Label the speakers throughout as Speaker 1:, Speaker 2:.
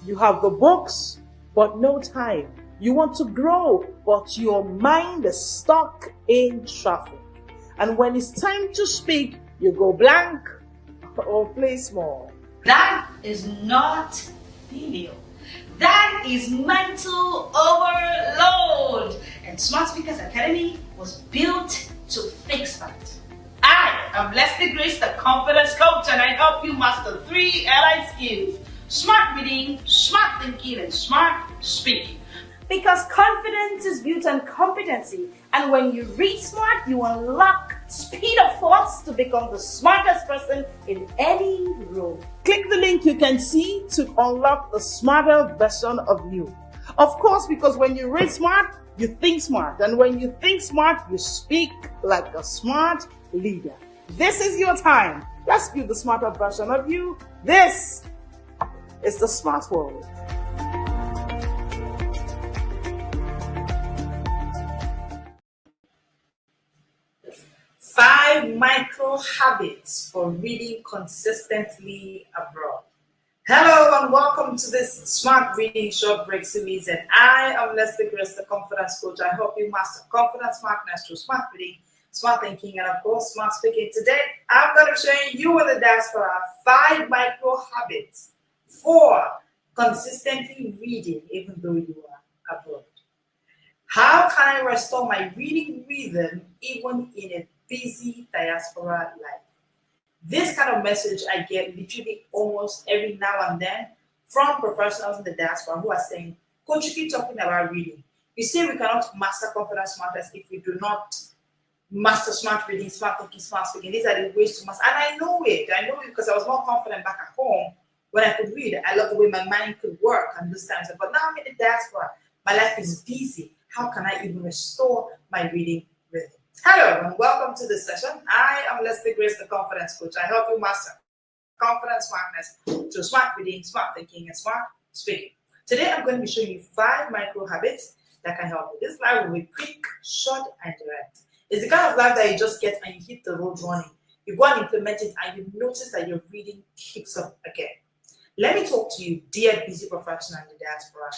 Speaker 1: You have the books, but no time. You want to grow, but your mind is stuck in traffic. And when it's time to speak, you go blank or play small.
Speaker 2: That is not failure. That is mental overload. And Smart Speakers Academy was built to fix that. I am Leslie Grace, the confidence coach, and I help you master 3 allied skills: smart reading, smart thinking, and smart speaking.
Speaker 3: Because confidence is built on competency, and when you read smart, you unlock speed of thoughts to become the smartest person in any room.
Speaker 1: Click the link you can see to unlock the smarter version of you. Of course, because when you read smart, you think smart. And when you think smart, you speak like a smart leader. This is your time. Let's build the smarter version of you. This is the Smart World.
Speaker 4: Five micro habits for reading consistently abroad. Hello and welcome to this Smart Reading Short Break series, and I am Leslie Grace, the confidence coach. I help you master confidence, smartness through smart reading, smart thinking, and of course, smart speaking. Today, I'm going to show you in the diaspora 5 micro habits for consistently reading even though you are abroad. How can I restore my reading rhythm even in a busy diaspora life? This kind of message I get literally almost every now and then from professionals in the diaspora who are saying, Coach, you keep talking about reading. You say we cannot master confidence smartness if we do not master smart reading, smart thinking, smart speaking. These are the ways to master. And I know it because I was more confident back at home when I could read. I love the way my mind could work and this kind of stuff. But now I'm in the diaspora. My life is busy. How can I even restore my reading rhythm? Hello and welcome to this session. I am Leslie Grace, the confidence coach. I help you master confidence, smartness through smart reading, smart thinking, and smart speaking. Today I'm going to be showing you 5 micro habits that can help you. This life will be quick, short, and direct. It's the kind of life that you just get and you hit the road running. You go and implement it and you notice that your reading keeps up again. Let me talk to you, dear busy professional in the diaspora.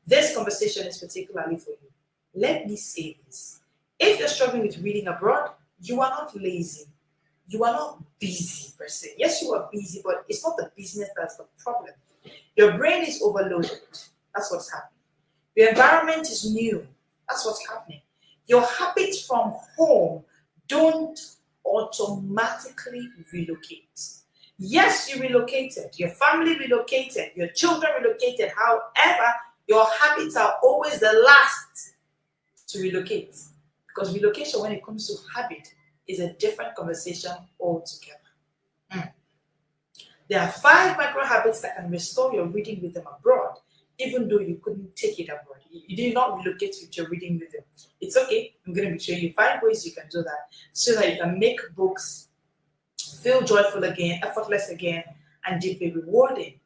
Speaker 4: This conversation is particularly for you. Let me say this. If you're struggling with reading abroad, you are not lazy. You are not busy per se. Yes, you are busy, but it's not the business that's the problem. Your brain is overloaded. That's what's happening. Your environment is new. That's what's happening. Your habits from home don't automatically relocate. Yes, you relocated. Your family relocated. Your children relocated. However, your habits are always the last to relocate. Because relocation, when it comes to habit, is a different conversation altogether. There are 5 micro habits that can restore your reading rhythm abroad, even though you couldn't take it abroad. You did not relocate with your reading rhythm. It's okay. I'm going to be showing you 5 ways you can do that so that you can make books feel joyful again, effortless again, and deeply rewarding.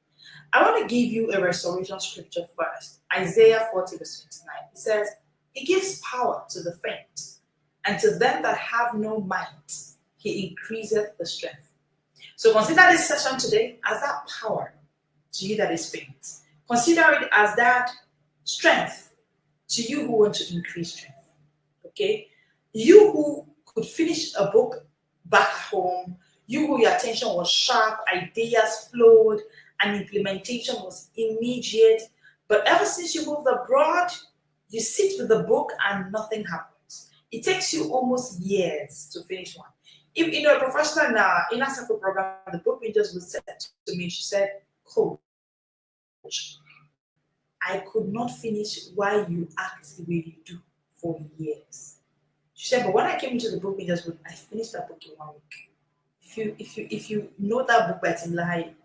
Speaker 4: I want to give you a restoration scripture first. Isaiah 40 verse 29. It says, He gives power to the faint, and to them that have no might, He increaseth the strength. So consider this session today as that power to you that is faint. Consider it as that strength to you who want to increase strength. Okay? You who could finish a book back at home, you who your attention was sharp, ideas flowed, and implementation was immediate. But ever since you moved abroad, you sit with the book and nothing happens. It takes you almost years to finish one. If in a professional inner circle program, the book readers would say to me, she said, Coach, I could not finish why you act the way you do for years. She said, but when I came into the book readers group, I finished that book in 1 week. If you know that book by Timlahai,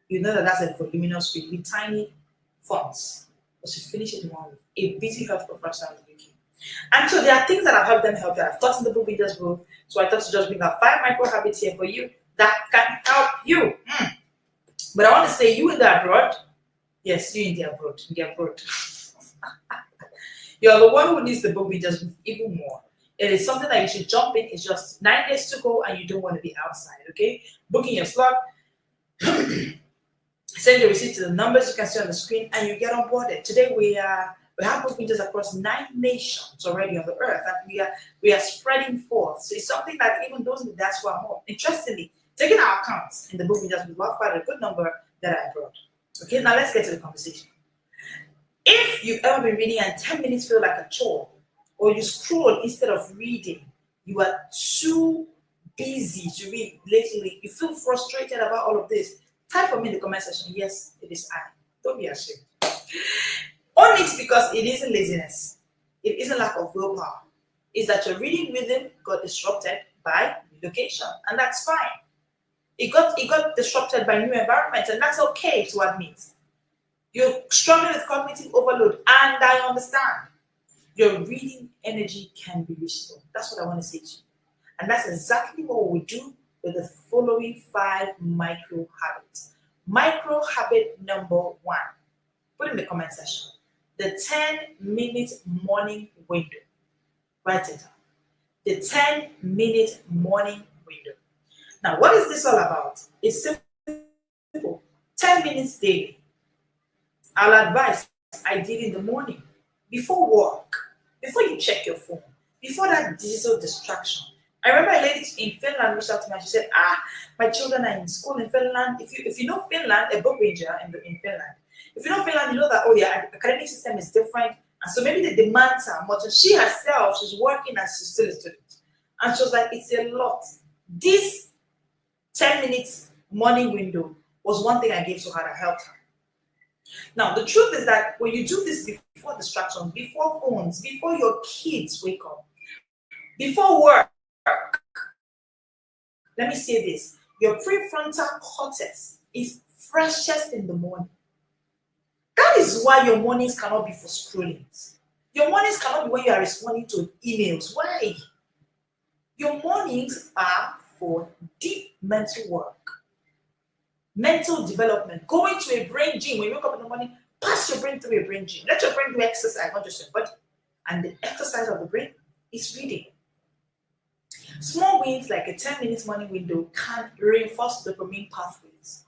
Speaker 4: you know that that's a voluminous read with tiny fonts. But she finished it in 1 week. A busy health professional in the UK. And so there are things that I've helped them help that I've taught in the book readers group. So I thought to just bring up 5 micro habits here for you that can help you. But I want to say, you in the abroad, yes, you in the abroad, you're the one who needs the book readers group even more. It is something that you should jump in. It's just 9 days to go and you don't want to be outside, okay? Booking your slot. Send your receipt to the numbers you can see on the screen and you get onboarded. Today we have book meetings across 9 nations already on the earth, and we are spreading forth. So it's something that even those in the diaspora are more. Interestingly, taking our accounts in the book meetings, we've got quite a good number that I brought. Okay, now let's get to the conversation. If you've ever been reading and 10 minutes feel like a chore, or you scroll instead of reading, you are too busy to read lately, you feel frustrated about all of this, type for me in the comment section, yes, it is I. Don't be ashamed. Only it's because it isn't laziness. It isn't lack of willpower. It's that your reading rhythm got disrupted by relocation, and that's fine. It got disrupted by new environments, and that's okay to admit. You're struggling with cognitive overload, and I understand. Your reading energy can be restored. That's what I want to say to you. And that's exactly what we do with the following 5 micro habits. Micro habit number 1. Put in the comment section. The 10-minute morning window. Write it down. The 10-minute morning window. Now, what is this all about? It's simple. 10 minutes daily. I'll advise, ideally in the morning, before work, before you check your phone, before that digital distraction. I remember a lady in Finland reached out to me and she said, my children are in school in Finland. If you know Finland, a book ranger in Finland, if you know Finland, you know that, the academic system is different. And so maybe the demands are much. And she herself, she's working and she's still a student. And she was like, it's a lot. This 10 minutes morning window was one thing I gave to her that helped her. Now, the truth is that when you do this before distractions, before phones, before your kids wake up, before work, let me say this, your prefrontal cortex is freshest in the morning. That is why your mornings cannot be for scrolling. Your mornings cannot be when you are responding to emails. Why? Your mornings are for deep mental work. Mental development. Going to a brain gym. When you wake up in the morning, pass your brain through a brain gym. Let your brain do exercise, not just your body. And the exercise of the brain is reading. Small wins like a 10-minute morning window can reinforce dopamine pathways.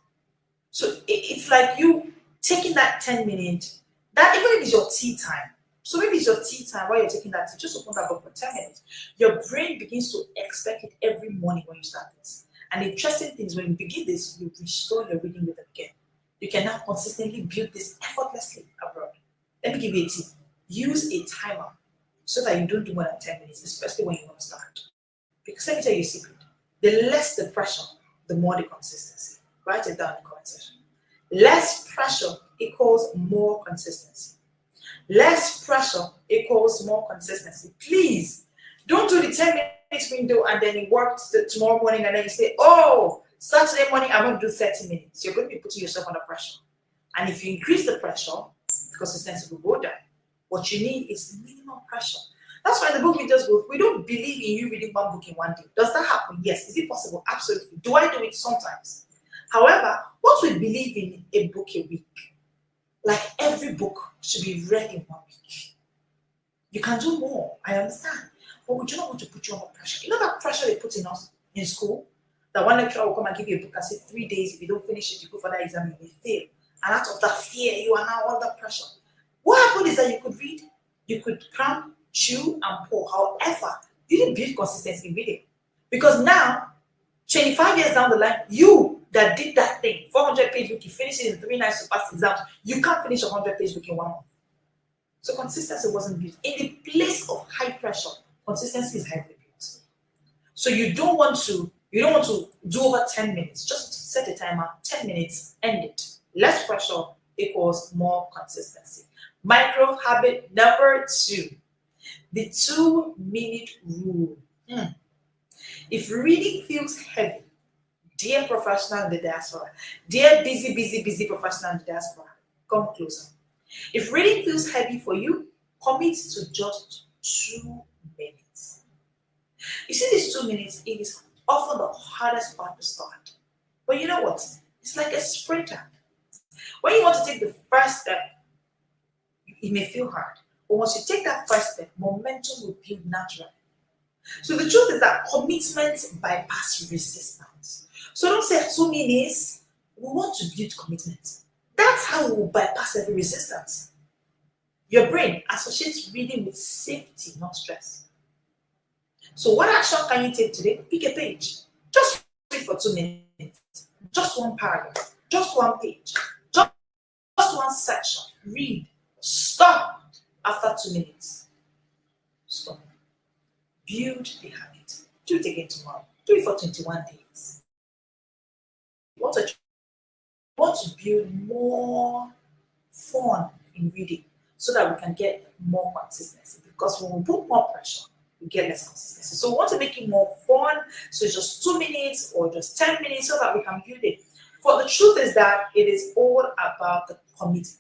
Speaker 4: So it's like you taking that 10 minutes, that even if it's your tea time. So maybe it's your tea time while you're taking that tea, just open that book for 10 minutes. Your brain begins to expect it every morning when you start this. And the interesting thing is when you begin this, you restore your reading rhythm again. You can now consistently build this effortlessly abroad. Let me give you a tip. Use a timer so that you don't do more than 10 minutes, especially when you want to start. Because let me tell you a secret. The less the pressure, the more the consistency. Write it down in the comment section. Less pressure equals more consistency. Less pressure equals more consistency. Please, don't do the 10 minutes window and then it works tomorrow morning and then you say, Saturday morning I'm going to do 30 minutes. You're going to be putting yourself under pressure. And if you increase the pressure, consistency will go down. What you need is minimum pressure. That's why the book we just go, we don't believe in you reading one book in one day. Does that happen? Yes. Is it possible? Absolutely. Do I do it sometimes? However, what we believe in a book a week, like every book should be read in 1 week. You can do more, I understand. But we do not want to put you under pressure. You know that pressure they put in us in school? That one lecturer will come and give you a book and say 3 days, if you don't finish it, you go for that exam, you will fail. And out of that fear, you are now under pressure. What happened is that you could read, you could cram, chew, and pour. However, you didn't build consistency in reading. Because now, 25 years down the line, you that did that thing, 400-page book, you finish it in 3 nights to pass exams, you can't finish a 100-page book in 1 month. So consistency wasn't built. In the place of high pressure, consistency is highly built. So you don't want to do over 10 minutes. Just set a timer, 10 minutes, end it. Less pressure equals more consistency. Micro habit number 2, the 2-minute rule. If reading feels heavy, dear professional in the diaspora, dear busy professional in the diaspora, come closer. If reading feels heavy for you, commit to just 2 minutes. You see, these 2 minutes, it is often the hardest part to start. But you know what? It's like a sprinter. When you want to take the first step, it may feel hard. But once you take that first step, momentum will build naturally. So the truth is that commitment bypasses resistance. So don't say 2 minutes. We want to build commitment. how we will bypass every resistance. Your brain associates reading with safety, not stress. So what action can you take today? Pick a page. Just read for 2 minutes. Just one paragraph. Just one page. Just one section. Read. Stop after 2 minutes. Stop. Build the habit. Do it again tomorrow. Do it for 21 days. You want to build more fun in reading so that we can get more consistency. Because when we put more pressure, we get less consistency. So we want to make it more fun. So it's just 2 minutes or just 10 minutes so that we can build it. For the truth is that it is all about the commitment.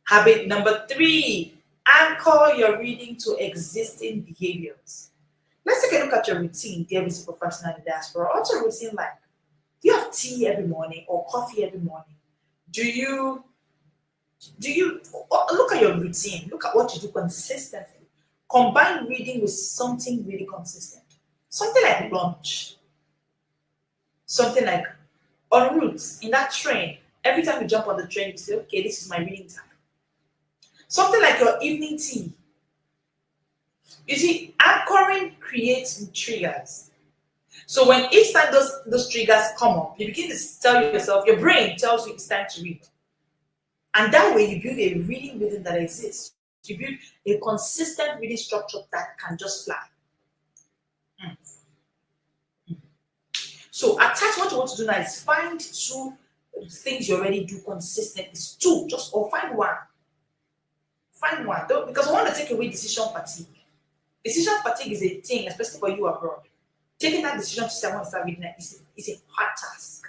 Speaker 4: Habit number 3, anchor your reading to existing behaviors. Let's take a look at your routine, dear busy professional in diaspora. What's your routine like? Do you have tea every morning or coffee every morning? Do you look at your routine? Look at what you do consistently. Combine reading with something really consistent. Something like lunch. Something like en route, in that train. Every time you jump on the train, you say, okay, this is my reading time. Something like your evening tea. You see, anchoring creates triggers. So when each time those triggers come up, you begin to tell yourself, your brain tells you it's time to read. And that way you build a reading rhythm that exists. You build a consistent reading structure that can just fly. So attach what you want to do now is find 2 things you already do consistently. It's 2, or find one. Find one. Because I want to take away decision fatigue. Decision fatigue is a thing, especially for you abroad. Taking that decision to say I want to start reading is a hard task.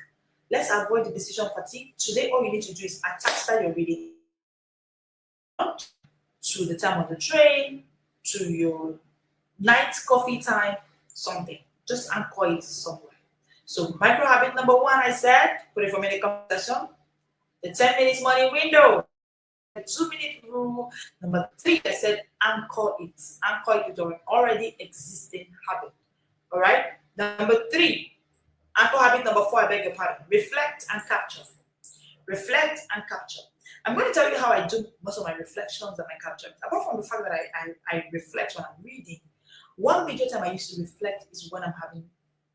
Speaker 4: Let's avoid the decision fatigue. Today, all you need to do is attach that you're reading to the time of the train, to your night coffee time, something. Just anchor it somewhere. So micro habit number 1, I said, put it for me in the comment section. The 10 minutes morning window. The 2-minute rule. Number 3, I said anchor it. Anchor it to an already existing habit. All right. Number 3, anchor habit number 4, I beg your pardon. Reflect and capture. Reflect and capture. I'm going to tell you how I do most of my reflections and my captures. Apart from the fact that I reflect when I'm reading, one major time I used to reflect is when I'm having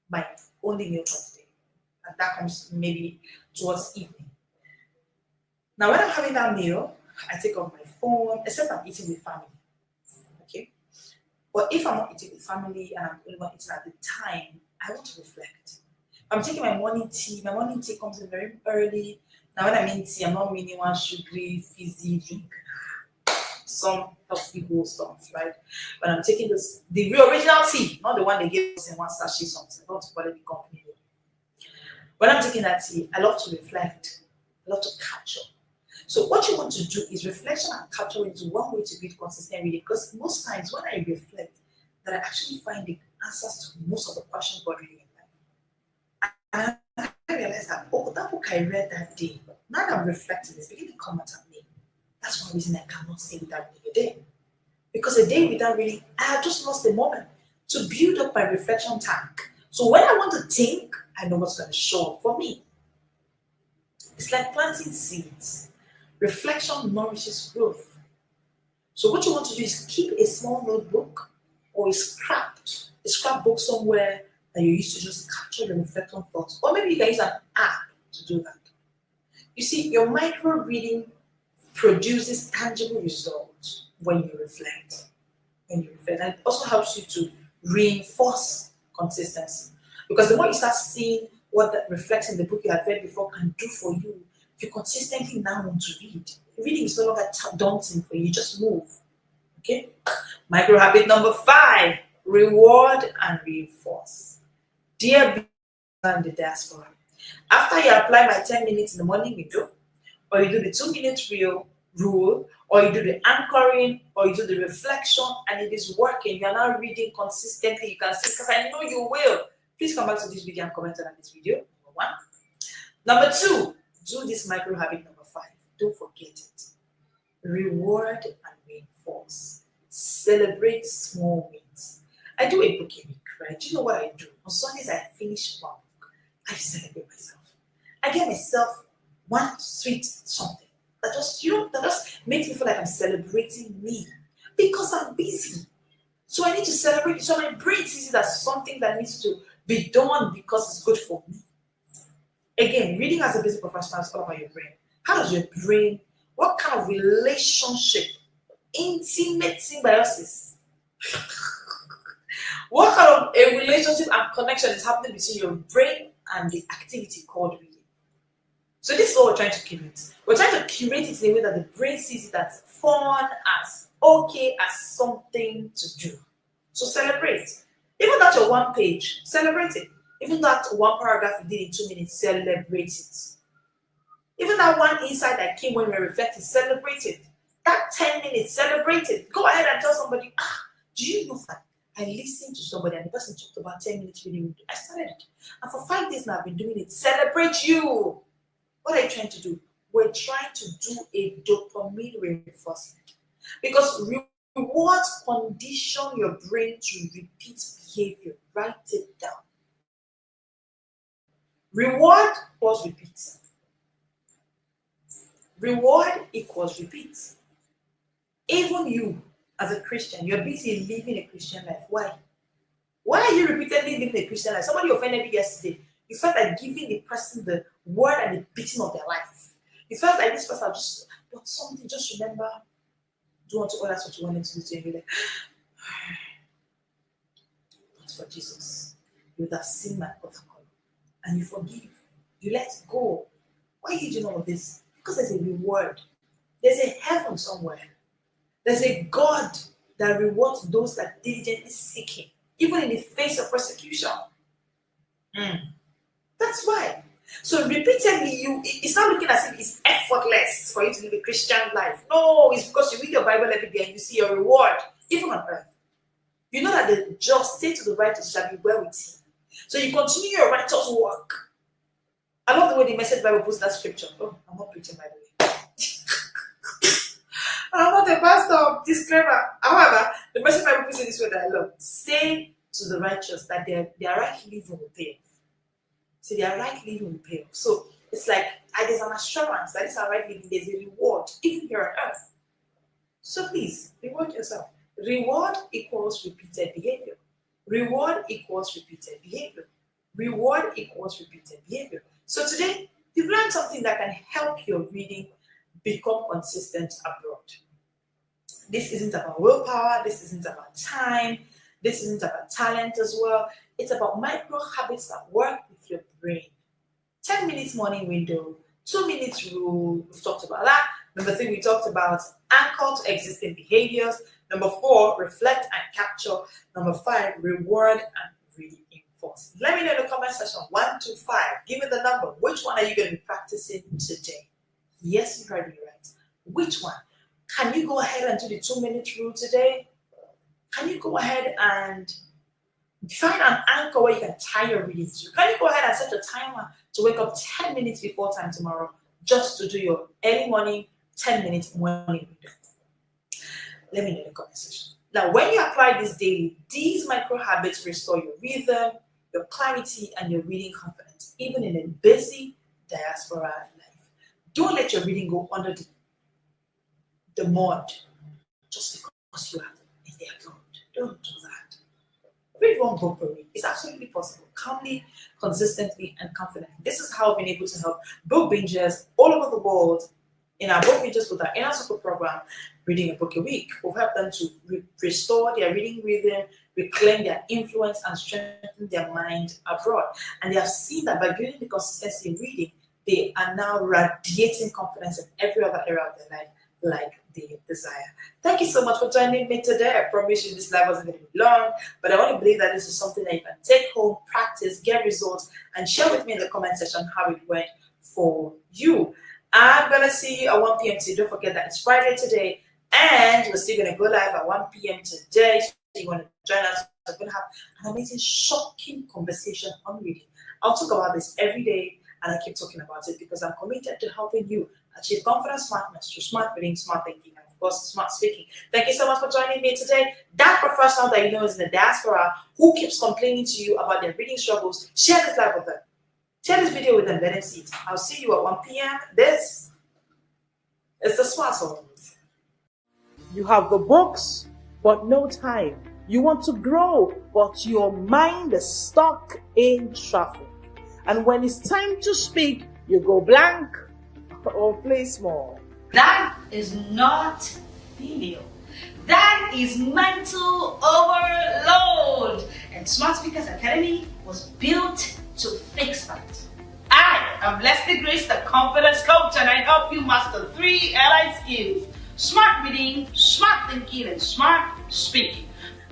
Speaker 4: my only meal for today. And that comes maybe towards evening. Now, when I'm having that meal, I take off my phone, except I'm eating with family. Okay? But if I'm not eating with family and I'm only eating at the time, I want to reflect. I'm taking my morning tea. My morning tea comes in very early. Now, when I'm in tea, I'm not really one sugary, fizzy drink. Some healthy whole stuff, right? But I'm taking the real original tea, not the one they gave us in one sachet something. I don't bother the company. When I'm taking that tea, I love to reflect. I love to capture. So what you want to do is reflection and capturing is one way to build consistent reading. Because most times when I reflect, that I actually find the answers to most of the questions bothering me in life. And I realized that, that book I read that day, now that I'm reflecting, it's beginning to come out at me. That's one reason I cannot say without reading a day. Because a day without reading, I have just lost a moment to build up my reflection tank. So when I want to think, I know what's going to show up for me. It's like planting seeds. Reflection nourishes growth. So what you want to do is keep a small notebook or a scrapbook somewhere that you used to just capture your reflection thoughts. Or maybe you can use an app to do that. You see, your micro reading produces tangible results when you reflect. And it also helps you to reinforce consistency. Because the more you start seeing what that reflects in the book you had read before can do for you, you consistently now want to read. Reading is no longer daunting for you, you just move. Okay? Micro habit number 5, reward and reinforce. Dear and the diaspora, after you apply my 10 minutes in the morning window, or you do the 2-minute rule, or you do the anchoring, or you do the reflection, and it is working, you are now reading consistently, you can see, because I know you will. Please come back to this video and comment on this video, number 1. Number 2, do this micro habit number 5. Don't forget it. Reward and reinforce. Celebrate small wins. I do a book a week, right? Do you know what I do? On Sundays, I finish one book. I celebrate myself. I get myself one sweet something that just, that just makes me feel like I'm celebrating me because I'm busy. So I need to celebrate it. So my brain sees it as something that needs to be done because it's good for me. Again, reading as a busy professional is all about your brain. How does your brain, what kind of relationship, intimate symbiosis, what kind of a relationship and connection is happening between your brain and the activity called reading? So this is what we're trying to curate. We're trying to curate it in a way that the brain sees it as fun, as okay, as something to do. So celebrate. Even that your one page, celebrate it. Even that one paragraph you did in 2 minutes, celebrate it. Even that one insight that came when we reflected, celebrate it. That 10 minutes, celebrate it. Go ahead and tell somebody, do you know that I listened to somebody and the person talked about 10 minutes reading? I started it. And for 5 days now I've been doing it. Celebrate you. What are you trying to do? We're trying to do a dopamine reinforcement. Because rewards condition your brain to repeat behavior. Write it down. Reward equals repeat. Reward equals repeat. Even you, as a Christian, you're busy living a Christian life. Why? Why are you repeatedly living a Christian life? Somebody offended you yesterday. You felt like giving the person the word and the beating of their life. You felt like this person but something, just remember, do unto others what you want them to do to you. You're like, but for Jesus, you would have seen my other color. And you forgive. You let go. Why are you doing all of this? Because there's a reward. There's a heaven somewhere. There's a God that rewards those that diligently seek Him, even in the face of persecution. That's why. So repeatedly, it's not looking as if it's effortless for you to live a Christian life. No, it's because you read your Bible every day and you see your reward, even on earth. You know that the just state of the righteous shall be well with Him. So you continue your righteous work. I love the way the Message Bible puts that scripture. Oh, I'm not preaching, by the way. I'm not a pastor, disclaimer. However, the Message Bible puts it this way that I love. Say to the righteous that their right living will pay off. Say their right living will pay off. So it's like there's an assurance that it's our right living. There's a reward, even here on earth. So please, reward yourself. Reward equals repeated behavior. Reward equals repeated behavior. Reward equals repeated behavior. So today, you've learned something that can help your reading become consistent abroad. This isn't about willpower. This isn't about time. This isn't about talent as well. It's about micro habits that work with your brain. 10 minutes morning window, 2 minutes rule. We've talked about that. Number 3, we talked about anchor to existing behaviors. Number 4, reflect and capture. Number 5, reward and reinforce. Let me know in the comment section 1 to 5. Give me the number. Which one are you going to be practicing today? Yes, you heard me right. Which one? Can you go ahead and do the 2-minute rule today? Can you go ahead and find an anchor where you can tie your reading to? Can you go ahead and set a timer to wake up 10 minutes before time tomorrow just to do your early morning 10-minute morning window? Let me know in the comment section. Now, when you apply this daily, these micro habits restore your rhythm, your clarity, and your reading confidence, even in a busy diaspora life. Don't let your reading go under the mud just because you have in their account. Don't do that. Read one book per week. It's absolutely possible. Calmly, consistently, and confidently. This is how I've been able to help book bingers all over the world in our book bingers with our inner circle program, reading a book a week. We've helped them to restore their reading rhythm, reclaim their influence, and strengthen their mind abroad. And they have seen that by building the consistency in reading, they are now radiating confidence in every other area of their life, like they desire. Thank you so much for joining me today. I promise you this live wasn't going to be long, but I want to believe that this is something that you can take home, practice, get results, and share with me in the comment section how it went for you. I'm going to see you at 1 p.m. today. Don't forget that it's Friday today, and we're still going to go live at 1 p.m. today. So you want to join us, we're going to have an amazing, shocking conversation on reading. I'll talk about this every day, and I keep talking about it because I'm committed to helping you achieve confidence, smartness through smart reading, smart thinking, and of course, smart speaking. Thank you so much for joining me today. That professional that you know is in the diaspora who keeps complaining to you about their reading struggles, share this live with them. Share this video with them, let them see it. I'll see you at 1 p.m. This is the Smart World.
Speaker 1: You have the books, but no time. You want to grow, but your mind is stuck in traffic. And when it's time to speak, you go blank or play small.
Speaker 2: That is not failure. That is mental overload. And Smart Speakers Academy was built to fix that. I am Leslie Grace, the confidence coach, and I help you master 3 allied skills: smart reading, smart thinking, and smart speaking.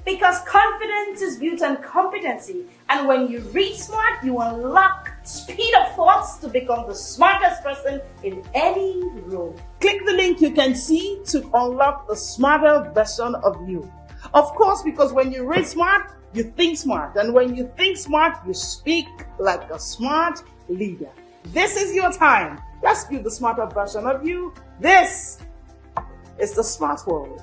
Speaker 3: Because confidence is built on competency, and when you read smart, you unlock speed of thoughts to become the smartest person in any room.
Speaker 1: Click the link you can see to unlock the smarter version of you. Of course, because when you read smart, you think smart. And when you think smart, you speak like a smart leader. This is your time. Let's build the smarter version of you. This is the Smart World.